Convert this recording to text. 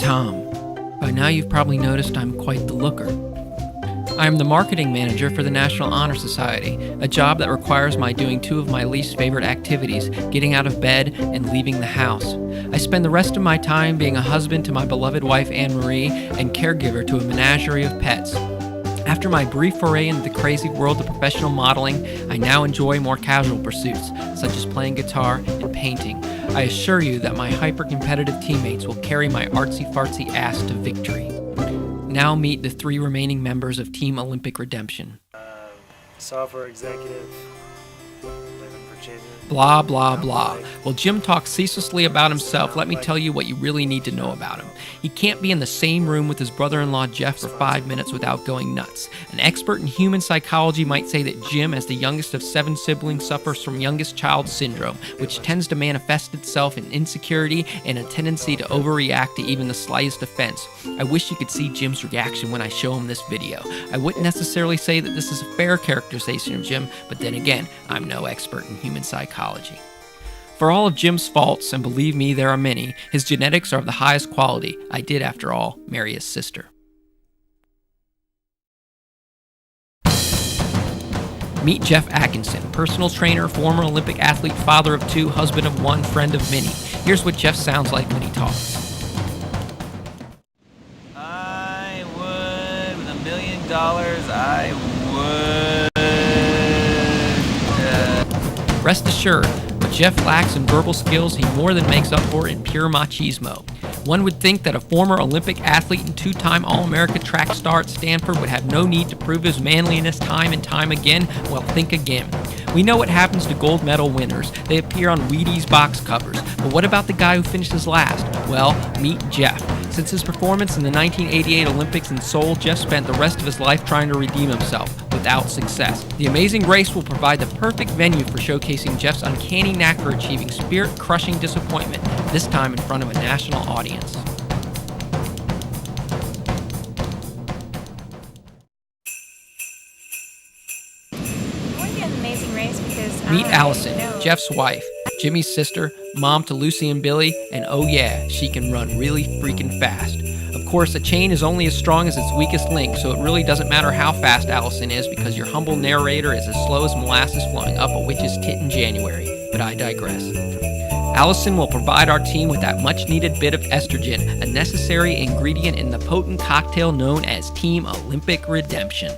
Tom. By now you've probably noticed I'm quite the looker. I am the marketing manager for the National Honor Society, a job that requires my doing two of my least favorite activities, getting out of bed and leaving the house. I spend the rest of my time being a husband to my beloved wife Anne-Marie and caregiver to a menagerie of pets. After my brief foray into the crazy world of professional modeling, I now enjoy more casual pursuits, such as playing guitar and painting. I assure you that my hyper-competitive teammates will carry my artsy-fartsy ass to victory. Now meet the three remaining members of Team Olympic Redemption. Software executive, live in Virginia. Blah, blah, blah. While Jim talks ceaselessly about himself, let me tell you what you really need to know about him. He can't be in the same room with his brother-in-law Jeff for 5 minutes without going nuts. An expert in human psychology might say that Jim, as the youngest of 7 siblings, suffers from youngest child syndrome, which tends to manifest itself in insecurity and a tendency to overreact to even the slightest offense. I wish you could see Jim's reaction when I show him this video. I wouldn't necessarily say that this is a fair characterization of Jim, but then again, I'm no expert in human psychology. For all of Jim's faults, and believe me, there are many, his genetics are of the highest quality. I did, after all, marry his sister. Meet Jeff Atkinson, personal trainer, former Olympic athlete, father of 2, husband of 1, friend of many. Here's what Jeff sounds like when he talks. I would, with $1 million, I would. Rest assured, what Jeff lacks in verbal skills, he more than makes up for in pure machismo. One would think that a former Olympic athlete and 2-time All-America track star at Stanford would have no need to prove his manliness time and time again. Well, think again. We know what happens to gold medal winners. They appear on Wheaties box covers. But what about the guy who finishes last? Well, meet Jeff. Since his performance in the 1988 Olympics in Seoul, Jeff spent the rest of his life trying to redeem himself, without success. The Amazing Race will provide the perfect venue for showcasing Jeff's uncanny knack for achieving spirit-crushing disappointment, this time in front of a national audience. Amazing Race because Meet I Allison, know. Jeff's wife, Jimmy's sister, mom to Lucy and Billy, and oh yeah, she can run really freaking fast. Of course, a chain is only as strong as its weakest link, so it really doesn't matter how fast Allison is because your humble narrator is as slow as molasses flowing up a witch's tit in January. But I digress. Allison will provide our team with that much-needed bit of estrogen, a necessary ingredient in the potent cocktail known as Team Olympic Redemption.